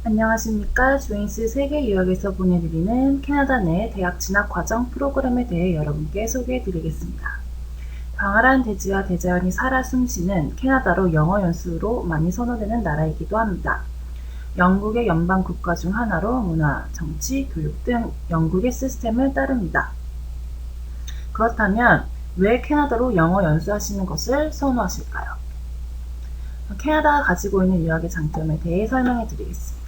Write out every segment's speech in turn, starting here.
안녕하십니까. 조인스 세계 유학에서 보내드리는 캐나다 내 대학 진학 과정 프로그램에 대해 여러분께 소개해드리겠습니다. 광활한 대지와 대자연이 살아 숨쉬는 캐나다로 영어 연수로 많이 선호되는 나라이기도 합니다. 영국의 연방 국가 중 하나로 문화, 정치, 교육 등 영국의 시스템을 따릅니다. 그렇다면 왜 캐나다로 영어 연수하시는 것을 선호하실까요? 캐나다가 가지고 있는 유학의 장점에 대해 설명해 드리겠습니다.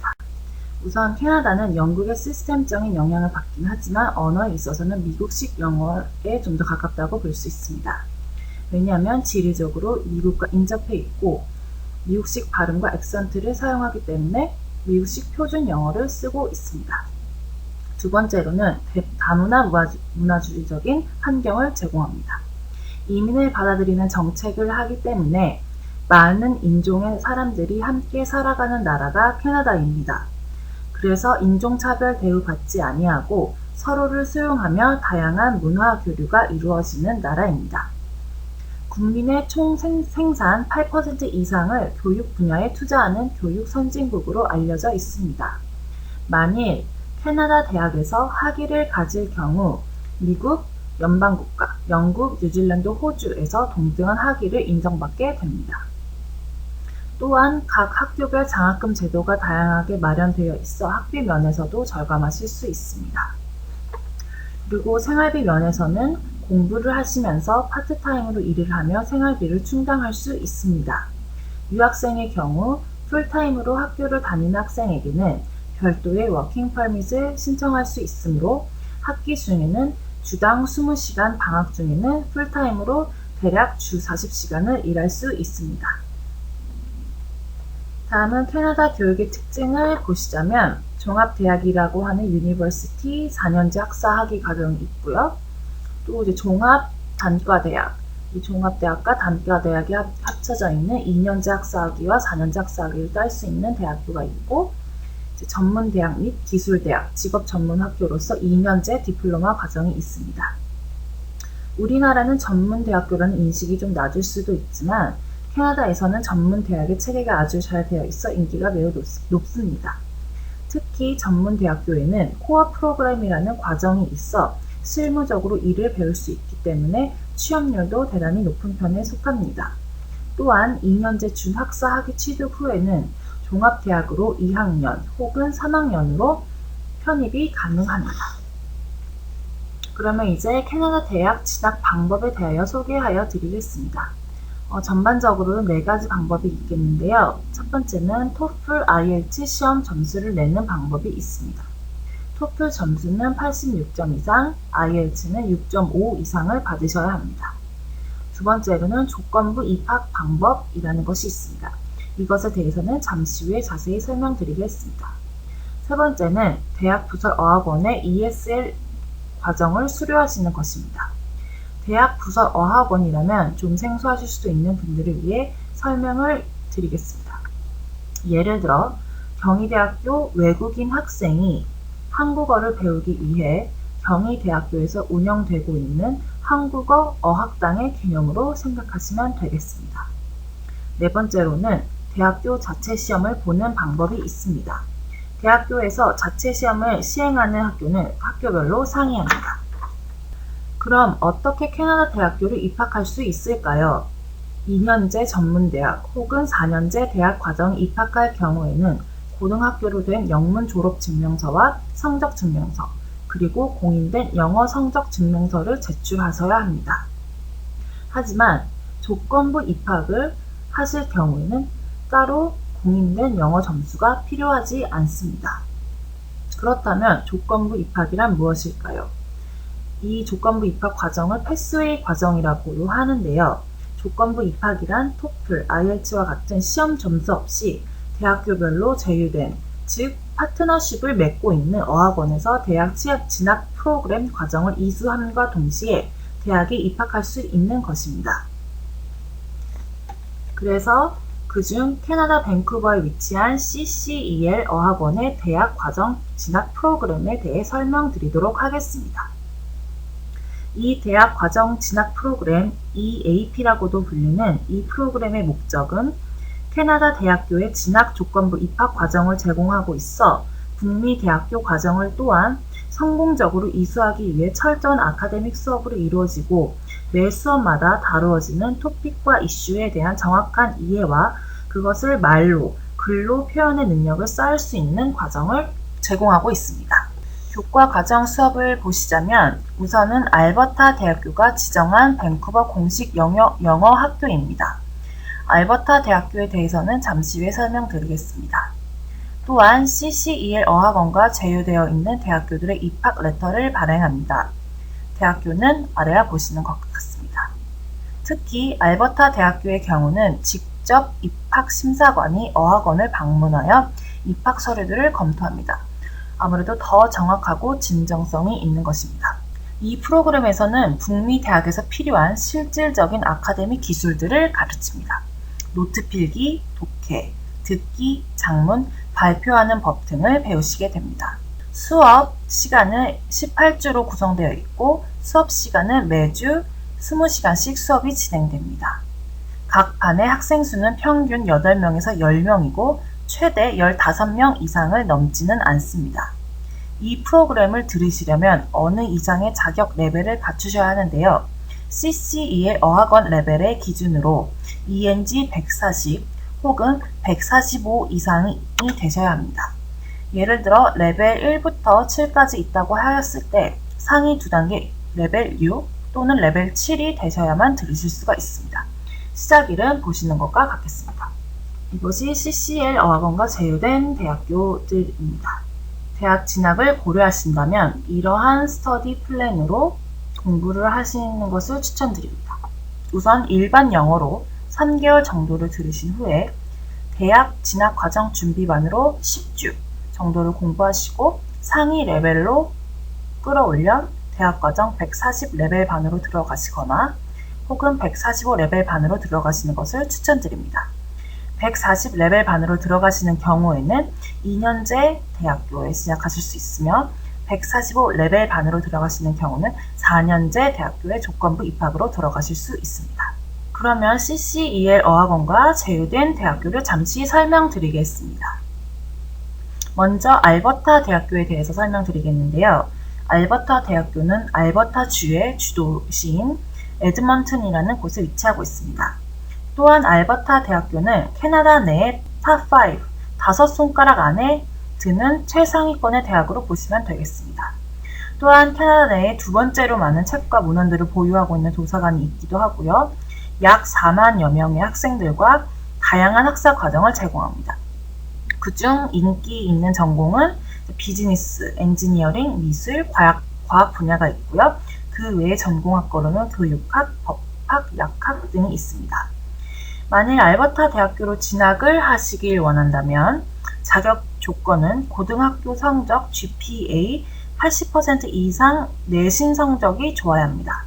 우선 캐나다는 영국의 시스템적인 영향을 받긴 하지만 언어에 있어서는 미국식 영어에 좀 더 가깝다고 볼 수 있습니다. 왜냐하면 지리적으로 미국과 인접해 있고 미국식 발음과 액센트를 사용하기 때문에 미국식 표준 영어를 쓰고 있습니다. 두 번째로는 다문화 문화주의적인 환경을 제공합니다. 이민을 받아들이는 정책을 하기 때문에 많은 인종의 사람들이 함께 살아가는 나라가 캐나다입니다. 그래서 인종차별 대우받지 아니하고 서로를 수용하며 다양한 문화 교류가 이루어지는 나라입니다. 국민의 총 생산 8% 이상을 교육 분야에 투자하는 교육 선진국으로 알려져 있습니다. 만일 캐나다 대학에서 학위를 가질 경우 미국, 연방국가, 영국, 뉴질랜드, 호주에서 동등한 학위를 인정받게 됩니다. 또한 각 학교별 장학금 제도가 다양하게 마련되어 있어 학비 면에서도 절감하실 수 있습니다. 그리고 생활비 면에서는 공부를 하시면서 파트타임으로 일을 하며 생활비를 충당할 수 있습니다. 유학생의 경우 풀타임으로 학교를 다니는 학생에게는 별도의 워킹 퍼밋을 신청할 수 있으므로 학기 중에는 주당 20시간, 방학 중에는 풀타임으로 대략 주 40시간을 일할 수 있습니다. 다음은 캐나다 교육의 특징을 보시자면 종합대학이라고 하는 유니버시티 4년제 학사 학위 과정이 있고요. 또 이제 종합단과대학, 이 종합대학과 단과대학이 합쳐져 있는 2년제 학사 학위와 4년제 학사 학위를 딸 수 있는 대학교가 있고, 이제 전문대학 및 기술대학, 직업전문학교로서 2년제 디플로마 과정이 있습니다. 우리나라는 전문대학교라는 인식이 좀 낮을 수도 있지만 캐나다에서는 전문대학의 체계가 아주 잘 되어 있어 인기가 매우 높습니다. 특히 전문대학교에는 코어 프로그램이라는 과정이 있어 실무적으로 일을 배울 수 있기 때문에 취업률도 대단히 높은 편에 속합니다. 또한 2년제 준학사 학위 취득 후에는 종합대학으로 2학년 혹은 3학년으로 편입이 가능합니다. 그러면 이제 캐나다 대학 진학 방법에 대하여 소개하여 드리겠습니다. 전반적으로는 4가지 방법이 있겠는데요. 첫 번째는 토플 IELTS 시험 점수를 내는 방법이 있습니다. 토플 점수는 86점 이상, IELTS는 6.5 이상을 받으셔야 합니다. 두 번째로는 조건부 입학 방법이라는 것이 있습니다. 이것에 대해서는 잠시 후에 자세히 설명드리겠습니다. 세 번째는 대학 부설 어학원의 ESL 과정을 수료하시는 것입니다. 대학 부설 어학원이라면 좀 생소하실 수도 있는 분들을 위해 설명을 드리겠습니다. 예를 들어 경희대학교 외국인 학생이 한국어를 배우기 위해 경희대학교에서 운영되고 있는 한국어 어학당의 개념으로 생각하시면 되겠습니다. 네 번째로는 대학교 자체 시험을 보는 방법이 있습니다. 대학교에서 자체 시험을 시행하는 학교는 학교별로 상이합니다. 그럼 어떻게 캐나다 대학교를 입학할 수 있을까요? 2년제 전문대학 혹은 4년제 대학 과정에 입학할 경우에는 고등학교로 된 영문 졸업 증명서와 성적 증명서, 그리고 공인된 영어 성적 증명서를 제출하셔야 합니다. 하지만 조건부 입학을 하실 경우에는 따로 공인된 영어 점수가 필요하지 않습니다. 그렇다면 조건부 입학이란 무엇일까요? 이 조건부 입학 과정을 패스웨이 과정이라고도 하는데요. 조건부 입학이란 토플, IELTS와 같은 시험 점수 없이 대학교별로 제휴된, 즉 파트너십을 맺고 있는 어학원에서 대학 취업 진학 프로그램 과정을 이수함과 동시에 대학에 입학할 수 있는 것입니다. 그래서 그중 캐나다 밴쿠버에 위치한 CCEL 어학원의 대학 과정 진학 프로그램에 대해 설명드리도록 하겠습니다. 이 대학 과정 진학 프로그램 EAP라고도 불리는 이 프로그램의 목적은 캐나다 대학교의 진학 조건부 입학 과정을 제공하고 있어 북미 대학교 과정을 또한 성공적으로 이수하기 위해 철저한 아카데믹 수업으로 이루어지고 매 수업마다 다루어지는 토픽과 이슈에 대한 정확한 이해와 그것을 말로, 글로 표현의 능력을 쌓을 수 있는 과정을 제공하고 있습니다. 교과 과정 수업을 보시자면 우선은 알버타 대학교가 지정한 밴쿠버 공식 영어 학교입니다. 알버타 대학교에 대해서는 잠시 후에 설명드리겠습니다. 또한 CCEL 어학원과 제휴되어 있는 대학교들의 입학 레터를 발행합니다. 대학교는 아래와 보시는 것 같습니다. 특히 알버타 대학교의 경우는 직접 입학 심사관이 어학원을 방문하여 입학 서류들을 검토합니다. 아무래도 더 정확하고 진정성이 있는 것입니다. 이 프로그램에서는 북미 대학에서 필요한 실질적인 아카데믹 기술들을 가르칩니다. 노트 필기, 독해, 듣기, 장문, 발표하는 법 등을 배우시게 됩니다. 수업 시간은 18주로 구성되어 있고 수업 시간은 매주 20시간씩 수업이 진행됩니다. 각 반의 학생 수는 평균 8명에서 10명이고 최대 15명 이상을 넘지는 않습니다. 이 프로그램을 들으시려면 어느 이상의 자격 레벨을 갖추셔야 하는데요. CCEL 어학원 레벨의 기준으로 ENG 140 혹은 145 이상이 되셔야 합니다. 예를 들어 레벨 1부터 7까지 있다고 하였을 때 상위 2단계 레벨 6 또는 레벨 7이 되셔야만 들으실 수가 있습니다. 시작일은 보시는 것과 같겠습니다. 이것이 CCEL 어학원과 제휴된 대학교들입니다. 대학 진학을 고려하신다면 이러한 스터디 플랜으로 공부를 하시는 것을 추천드립니다. 우선 일반 영어로 3개월 정도를 들으신 후에 대학 진학 과정 준비반으로 10주 정도를 공부하시고 상위 레벨로 끌어올려 대학 과정 140 레벨 반으로 들어가시거나 혹은 145 레벨 반으로 들어가시는 것을 추천드립니다. 140 레벨 반으로 들어가시는 경우에는 2년제 대학교에 진학하실 수 있으며 145 레벨 반으로 들어가시는 경우는 4년제 대학교에 조건부 입학으로 들어가실 수 있습니다. 그러면 CCEL 어학원과 제휴된 대학교를 잠시 설명드리겠습니다. 먼저 알버타 대학교에 대해서 설명드리겠는데요. 알버타 대학교는 알버타 주의 주도시인 에드먼튼이라는 곳에 위치하고 있습니다. 또한 알버타 대학교는 캐나다 내의 탑5, 5손가락 안에 드는 최상위권의 대학으로 보시면 되겠습니다. 또한 캐나다 내에 두 번째로 많은 책과 문헌들을 보유하고 있는 도서관이 있기도 하고요. 약 4만여 명의 학생들과 다양한 학사 과정을 제공합니다. 그중 인기 있는 전공은 비즈니스, 엔지니어링, 미술, 과학 분야가 있고요. 그 외의 전공학과로는 교육학, 법학, 약학 등이 있습니다. 만일 알버타 대학교로 진학을 하시길 원한다면 자격 조건은 고등학교 성적 GPA 80% 이상 내신 성적이 좋아야 합니다.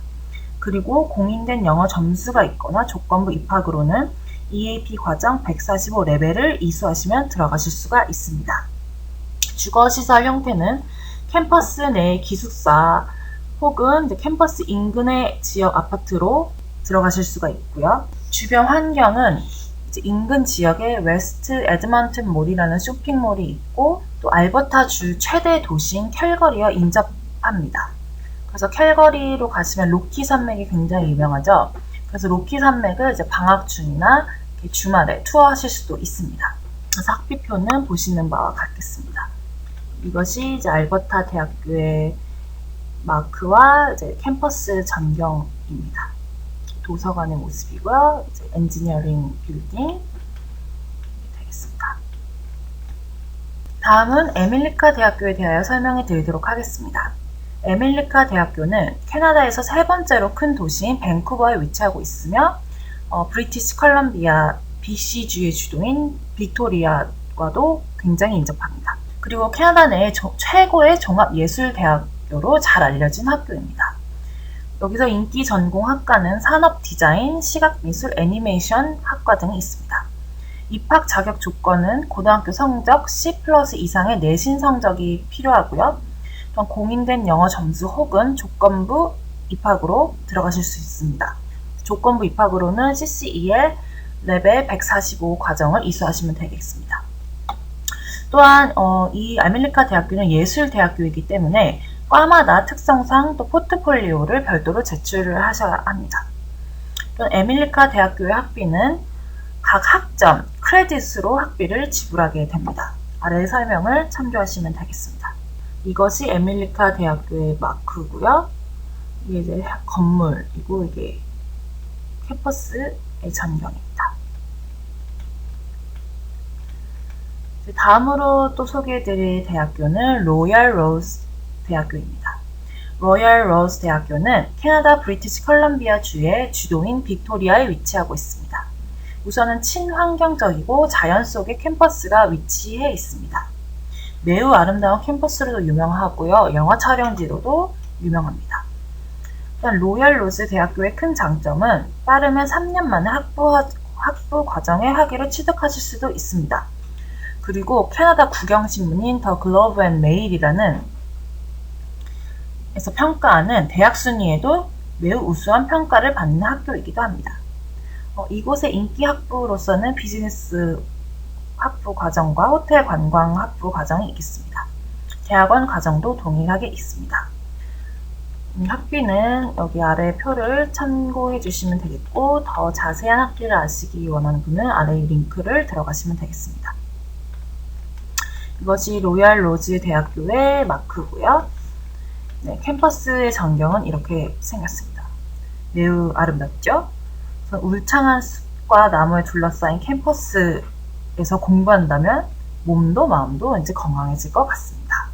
그리고 공인된 영어 점수가 있거나 조건부 입학으로는 EAP 과정 145 레벨을 이수하시면 들어가실 수가 있습니다. 주거시설 형태는 캠퍼스 내의 기숙사 혹은 캠퍼스 인근의 지역 아파트로 들어가실 수가 있고요. 주변 환경은 인근 지역에 웨스트 에드먼튼 몰이라는 쇼핑몰이 있고 또 알버타 주 최대 도시인 캘거리와 인접합니다. 그래서 캘거리로 가시면 로키 산맥이 굉장히 유명하죠. 그래서 로키 산맥을 이제 방학 중이나 주말에 투어하실 수도 있습니다. 그래서 학비표는 보시는 바와 같겠습니다. 이것이 이제 알버타 대학교의 마크와 이제 캠퍼스 전경입니다. 도서관의 모습이고요. 이제 엔지니어링 빌딩 되겠습니다. 다음은 에밀리카 대학교에 대하여 설명해 드리도록 하겠습니다. 에밀리카 대학교는 캐나다에서 세 번째로 큰 도시인 밴쿠버에 위치하고 있으며 브리티시 컬럼비아 BC주의 주도인 빅토리아와도 굉장히 인접합니다. 그리고 캐나다 내 최고의 종합예술대학교로 잘 알려진 학교입니다. 여기서 인기 전공 학과는 산업 디자인, 시각미술, 애니메이션 학과 등이 있습니다. 입학 자격 조건은 고등학교 성적 C+ 이상의 내신 성적이 필요하고요. 또한 공인된 영어 점수 혹은 조건부 입학으로 들어가실 수 있습니다. 조건부 입학으로는 CCEL 레벨 145 과정을 이수하시면 되겠습니다. 또한 이 아메리카 대학교는 예술대학교이기 때문에 과마다 특성상 또 포트폴리오를 별도로 제출을 하셔야 합니다. 또 에밀리카 대학교의 학비는 각 학점, 크레딧으로 학비를 지불하게 됩니다. 아래 설명을 참조하시면 되겠습니다. 이것이 에밀리카 대학교의 마크고요. 이게 이제 건물이고 이게 캠퍼스의 전경입니다. 다음으로 또 소개해드릴 대학교는 로열 로즈 대학교입니다. 로열 로즈 대학교는 캐나다 브리티시 컬럼비아 주의 주도인 빅토리아에 위치하고 있습니다. 우선은 친환경적이고 자연 속의 캠퍼스가 위치해 있습니다. 매우 아름다운 캠퍼스로도 유명하고요. 영화 촬영지로도 유명합니다. 일단 로열 로즈 대학교의 큰 장점은 빠르면 3년 만에 학부 과정에 학위를 취득하실 수도 있습니다. 그리고 캐나다 국영신문인 더 글로브 앤 메일이라는 에서 평가하는 대학 순위에도 매우 우수한 평가를 받는 학교이기도 합니다. 이곳의 인기 학부로서는 비즈니스 학부 과정과 호텔 관광 학부 과정이 있겠습니다. 대학원 과정도 동일하게 있습니다. 학비는 여기 아래 표를 참고해 주시면 되겠고, 더 자세한 학비를 아시기 원하는 분은 아래 링크를 들어가시면 되겠습니다. 이것이 로열 로즈 대학교의 마크고요. 네, 캠퍼스의 전경은 이렇게 생겼습니다. 매우 아름답죠? 울창한 숲과 나무에 둘러싸인 캠퍼스에서 공부한다면 몸도 마음도 이제 건강해질 것 같습니다.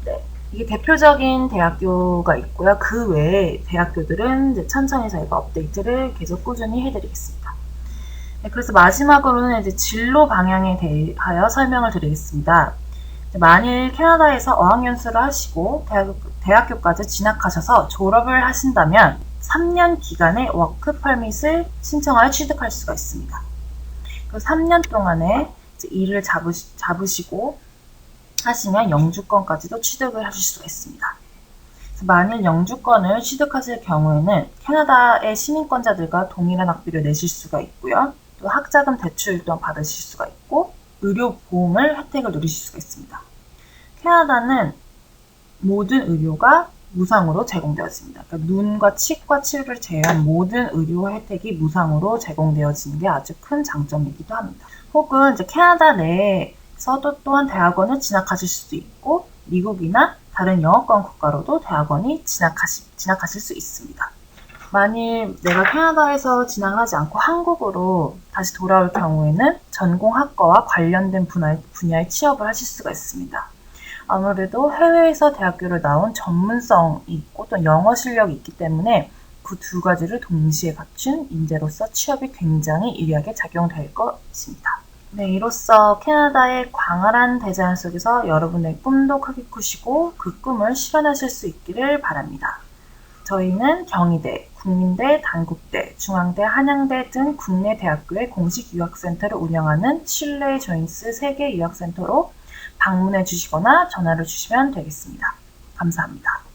네, 이게 대표적인 대학교가 있고요. 그 외에 대학교들은 이제 천천히 저희가 업데이트를 계속 꾸준히 해드리겠습니다. 네, 그래서 마지막으로는 이제 진로 방향에 대하여 설명을 드리겠습니다. 만일 캐나다에서 어학연수를 하시고 대학교까지 진학하셔서 졸업을 하신다면 3년 기간의 워크 퍼밋을 신청하여 취득할 수가 있습니다. 그 3년 동안에 이제 일을 잡으시고 하시면 영주권까지도 취득을 하실 수가 있습니다. 만일 영주권을 취득하실 경우에는 캐나다의 시민권자들과 동일한 학비를 내실 수가 있고요. 또 학자금 대출 또한 받으실 수가 있고 의료보험을 혜택을 누리실 수가 있습니다. 캐나다는 모든 의료가 무상으로 제공되어집니다. 그러니까 눈과 치과 치료를 제외한 모든 의료 혜택이 무상으로 제공되어지는 게 아주 큰 장점이기도 합니다. 혹은 이제 캐나다 내에서도 또한 대학원을 진학하실 수도 있고 미국이나 다른 영어권 국가로도 대학원이 진학하실 수 있습니다. 만일 내가 캐나다에서 진학하지 않고 한국으로 다시 돌아올 경우에는 전공학과와 관련된 분야에 취업을 하실 수가 있습니다. 아무래도 해외에서 대학교를 나온 전문성이 있고 또 영어 실력이 있기 때문에 그 두 가지를 동시에 갖춘 인재로서 취업이 굉장히 유리하게 작용될 것입니다. 네, 이로써 캐나다의 광활한 대자연 속에서 여러분의 꿈도 크게 꾸시고 그 꿈을 실현하실 수 있기를 바랍니다. 저희는 경희대, 국민대, 단국대, 중앙대, 한양대 등 국내 대학교의 공식 유학센터를 운영하는 신뢰의 조인스 세계 유학센터로 방문해 주시거나 전화를 주시면 되겠습니다. 감사합니다.